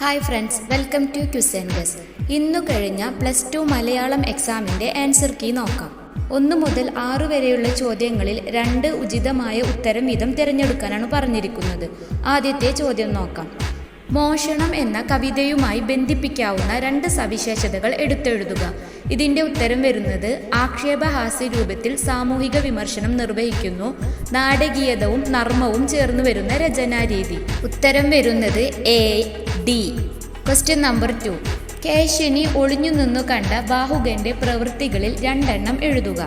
Hi friends, welcome to quiz and guess. ഇന്നു കഴിഞ്ഞ +2 മലയാളം എക്സാമിൻ്റെ ആൻസർ കീ നോക്കാം. 1 മുതൽ 6 വരെയുള്ള ചോദ്യങ്ങളിൽ 2 ഉചിതമായ ഉത്തരം വീതം തിരഞ്ഞെടുക്കാനാണ് പറഞ്ഞിരിക്കുന്നത്. ആദ്യത്തെ ചോദ്യം നോക്കാം. മോഷണം എന്ന കവിതയുമായി ബന്ധിപ്പിക്കാവുന്ന 2 സവിശേഷതകൾ എടുത്തെഴുതുക. ഇതിൻ്റെ ഉത്തരം വരുന്നത് ആക്ഷേപഹാസ്യ രൂപത്തിൽ സാമൂഹിക വിമർശനം നിർവഹിക്കുന്നു, നാടകീയതവും നർമ്മവും ചേർന്ന് വരുന്ന രചനാരീതി. ഉത്തരം വരുന്നത് A, D. Question number 2. Keshini ഒളിഞ്ഞു നിന്നു കണ്ട ബാഹുകന്റെ പ്രവൃത്തികളിൽ 2 എണ്ണം എഴുതുക.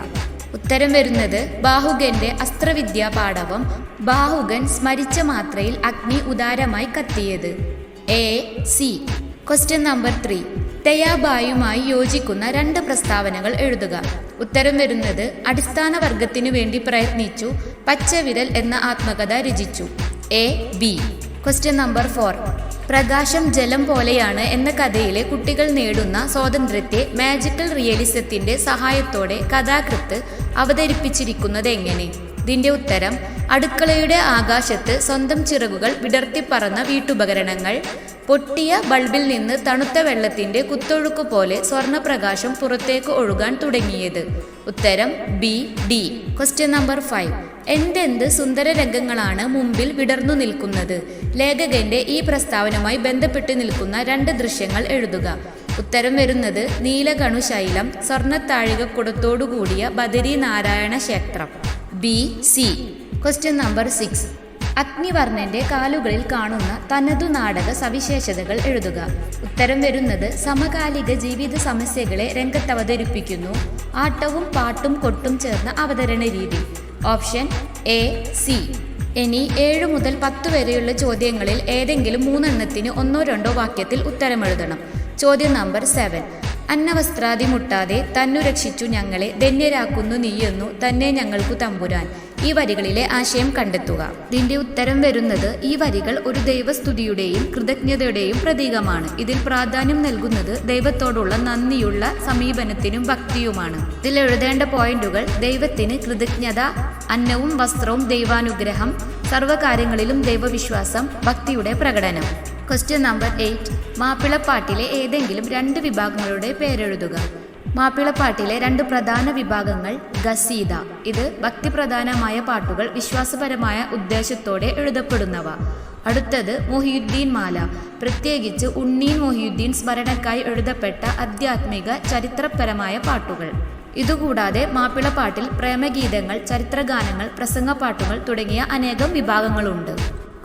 ഉത്തരം വരുന്നത് ബാഹുകന്റെ അസ്ത്രവിദ്യാ പാടവം. ബാഹുകൻ സ്മരിച്ച മാത്രയിൽ അഗ്നി ഉദാരമായി കത്തിയത്. A, C. Question number 3. ദയാബായുമായി യോജിക്കുന്ന 2 പ്രസ്താവനകൾ എഴുതുക. ഉത്തരം വരുന്നത് അടിസ്ഥാന വർഗത്തിനു വേണ്ടി പ്രയത്നിച്ചു, പച്ചവിരൽ എന്ന ആത്മകഥ രചിച്ചു. A, B. Question number 4. പ്രകാശം ജലം പോലെയാണ് എന്ന കഥയിലെ കുട്ടികൾ നേടുന്ന സ്വാതന്ത്ര്യത്തെ മാജിക്കൽ റിയലിസത്തിന്റെ സഹായത്തോടെ കഥാകൃത്ത് അവതരിപ്പിച്ചിരിക്കുന്നത് എങ്ങനെ? ഇതിന്റെ ഉത്തരം അടുക്കളയുടെ ആകാശത്ത് സ്വന്തം ചിറകുകൾ വിടർത്തിപ്പറന്ന വീട്ടുപകരണങ്ങൾ, പൊട്ടിയ ബൾബിൽ നിന്ന് തണുത്ത വെള്ളത്തിന്റെ കുത്തൊഴുക്ക് പോലെ സ്വർണപ്രകാശം പുറത്തേക്ക് ഒഴുകാൻ തുടങ്ങിയത്. ഉത്തരം B, D. Question number 5. എന്തെന്ത് സുന്ദര രംഗങ്ങളാണ് മുമ്പിൽ വിടർന്നു നിൽക്കുന്നത്? ലേഖകന്റെ ഈ പ്രസ്താവനയുമായി ബന്ധപ്പെട്ട് നിൽക്കുന്ന 2 ദൃശ്യങ്ങൾ എഴുതുക. ഉത്തരം വരുന്നത് നീലകണുശൈലം, സ്വർണ്ണത്താഴികക്കുടത്തോടുകൂടിയ ബദരി നാരായണ ക്ഷേത്രം. B, C. Question number 6. അഗ്നിവർണ്ണന്റെ കാലുകളിൽ കാണുന്ന തനതു നാടക സവിശേഷതകൾ എഴുതുക. ഉത്തരം വരുന്നത് സമകാലിക ജീവിത സമസ്യകളെ രംഗത്തവതരിപ്പിക്കുന്നു, ആട്ടവും പാട്ടും കൊട്ടും ചേർന്ന അവതരണ രീതി. Option A, C. ഇനി 7 മുതൽ 10 വരെയുള്ള ചോദ്യങ്ങളിൽ ഏതെങ്കിലും 3 എണ്ണത്തിന് 1-2 വാക്യത്തിൽ ഉത്തരമെഴുതണം. ചോദ്യം നമ്പർ 7. അന്നവസ്ത്രാദി മുട്ടാതെ തന്നു രക്ഷിച്ചു ഞങ്ങളെ, ധന്യരാക്കുന്നു നീയെന്നു തന്നെ ഞങ്ങൾക്കു തമ്പുരാൻ. ഈ വരികളിലെ ആശയം കണ്ടെത്തുക. ഇതിന്റെ ഉത്തരം വരുന്നത് ഈ വരികൾ ഒരു ദൈവസ്തുതിയുടെയും കൃതജ്ഞതയുടെയും പ്രതീകമാണ്. ഇതിൽ പ്രാധാന്യം നൽകുന്നത് ദൈവത്തോടുള്ള നന്ദിയുള്ള സമീപനത്തിനും ഭക്തിയുമാണ്. ഇതിൽ എഴുതേണ്ട പോയിന്റുകൾ: ദൈവത്തിന് കൃതജ്ഞത, അന്നവും വസ്ത്രവും ദൈവാനുഗ്രഹം, സർവ്വകാര്യങ്ങളിലും ദൈവവിശ്വാസം, ഭക്തിയുടെ പ്രകടനം. Question number 8. മാപ്പിളപ്പാട്ടിലെ ഏതെങ്കിലും 2 വിഭാഗങ്ങളുടെ പേരെഴുതുക. മാപ്പിളപ്പാട്ടിലെ 2 പ്രധാന വിഭാഗങ്ങൾ: ഖസീദ, ഇത് ഭക്തിപ്രധാനമായ പാട്ടുകൾ, വിശ്വാസപരമായ ഉദ്ദേശത്തോടെ എഴുതപ്പെടുന്നവ. അടുത്തത് മൊഹിയുദ്ദീൻ മാല, പ്രത്യേകിച്ച് ഉണ്ണീൻ മൊഹിയുദ്ദീൻ സ്മരണക്കായി എഴുതപ്പെട്ട ആധ്യാത്മിക ചരിത്രപരമായ പാട്ടുകൾ. ഇതുകൂടാതെ മാപ്പിളപ്പാട്ടിൽ പ്രേമഗീതങ്ങൾ, ചരിത്രഗാനങ്ങൾ, പ്രസംഗപ്പാട്ടുകൾ തുടങ്ങിയ അനേകം വിഭാഗങ്ങളുണ്ട്.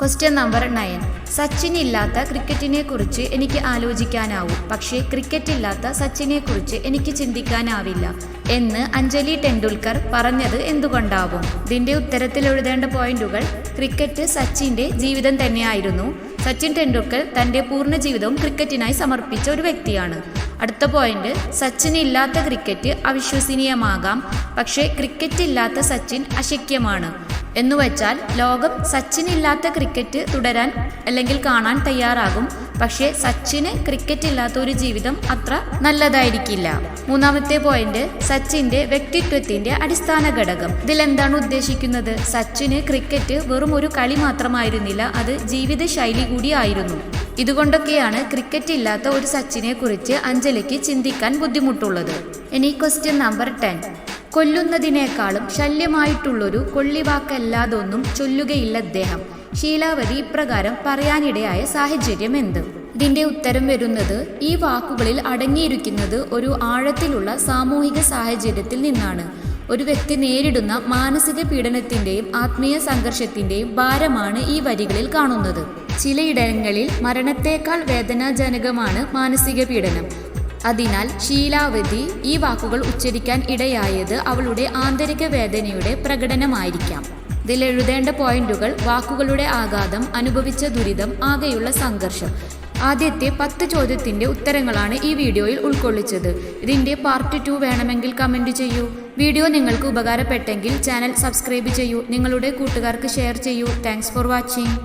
Question number 9. സച്ചിൻ ഇല്ലാത്ത ക്രിക്കറ്റിനെ കുറിച്ച് എനിക്ക് ആലോചിക്കാനാവും, പക്ഷേ ക്രിക്കറ്റ് ഇല്ലാത്ത സച്ചിനെ കുറിച്ച് എനിക്ക് ചിന്തിക്കാനാവില്ല എന്ന് അഞ്ജലി ടെണ്ടുൽക്കർ പറഞ്ഞത് എന്തുകൊണ്ടാവും? ഇതിന്റെ ഉത്തരത്തിൽ എഴുതേണ്ട പോയിന്റുകൾ: ക്രിക്കറ്റ് സച്ചിന്റെ ജീവിതം തന്നെയായിരുന്നു. സച്ചിൻ ടെണ്ടുൽക്കർ തന്റെ പൂർണ്ണ ജീവിതവും ക്രിക്കറ്റിനായി സമർപ്പിച്ച ഒരു വ്യക്തിയാണ്. അടുത്ത പോയിന്റ്: സച്ചിൻ ഇല്ലാത്ത ക്രിക്കറ്റ് അവിശ്വസനീയമാകാം, പക്ഷേ ക്രിക്കറ്റ് ഇല്ലാത്ത സച്ചിൻ അശക്യമാണ്. എന്നുവെച്ചാൽ ലോകം സച്ചിനില്ലാത്ത ക്രിക്കറ്റ് തുടരാൻ അല്ലെങ്കിൽ കാണാൻ തയ്യാറാകും, പക്ഷേ സച്ചിന് ക്രിക്കറ്റ് ഇല്ലാത്ത ഒരു ജീവിതം അത്ര നല്ലതായിരിക്കില്ല. മൂന്നാമത്തെ പോയിന്റ്: സച്ചിന്റെ വ്യക്തിത്വത്തിന്റെ അടിസ്ഥാന ഘടകം. ഇതിലെന്താണ് ഉദ്ദേശിക്കുന്നത്? സച്ചിന് ക്രിക്കറ്റ് വെറും ഒരു കളി മാത്രമായിരുന്നില്ല, അത് ജീവിത ശൈലി കൂടിയായിരുന്നു. ഇതുകൊണ്ടൊക്കെയാണ് ക്രിക്കറ്റ് ഇല്ലാത്ത ഒരു സച്ചിനെ കുറിച്ച് അഞ്ജലിക്ക് ചിന്തിക്കാൻ ബുദ്ധിമുട്ടുള്ളത്. ഇനി ക്വസ്റ്റ്യൻ നമ്പർ 10. കൊല്ലുന്നതിനേക്കാളും ശല്യമായിട്ടുള്ളൊരു കൊള്ളിവാക്കല്ലാതൊന്നും ചൊല്ലുകയില്ല അദ്ദേഹം. ശീലാവതി ഇപ്രകാരം പറയാനിടയായ സാഹചര്യം എന്ത്? ഇതിന്റെ ഉത്തരം വരുന്നത് ഈ വാക്കുകളിൽ അടങ്ങിയിരിക്കുന്നത് ഒരു ആഴത്തിലുള്ള സാമൂഹിക സാഹചര്യത്തിൽ നിന്നാണ്. ഒരു വ്യക്തി നേരിടുന്ന മാനസിക പീഡനത്തിന്റെയും ആത്മീയ സംഘർഷത്തിന്റെയും ഭാരമാണ് ഈ വരികളിൽ കാണുന്നത്. ചിലയിടങ്ങളിൽ മരണത്തേക്കാൾ വേദനാജനകമാണ് മാനസിക പീഡനം. അതിനാൽ ശീലാവതി ഈ വാക്കുകൾ ഉച്ചരിക്കാൻ ഇടയായത് അവളുടെ ആന്തരിക വേദനയുടെ പ്രകടനമായിരിക്കാം. ഇതിൽ എഴുതേണ്ട പോയിന്റുകൾ: വാക്കുകളുടെ ആഘാതം, അനുഭവിച്ച ദുരിതം, ആകെയുള്ള സംഘർഷം. ആദ്യത്തെ 10 ചോദ്യത്തിന്റെ ഉത്തരങ്ങളാണ് ഈ വീഡിയോയിൽ ഉൾക്കൊള്ളിച്ചത്. ഇതിന്റെ പാർട്ട് 2 വേണമെങ്കിൽ കമന്റ് ചെയ്യൂ. വീഡിയോ നിങ്ങൾക്ക് ഉപകാരപ്പെട്ടെങ്കിൽ ചാനൽ സബ്സ്ക്രൈബ് ചെയ്യൂ, നിങ്ങളുടെ കൂട്ടുകാർക്ക് ഷെയർ ചെയ്യൂ. Thanks for watching.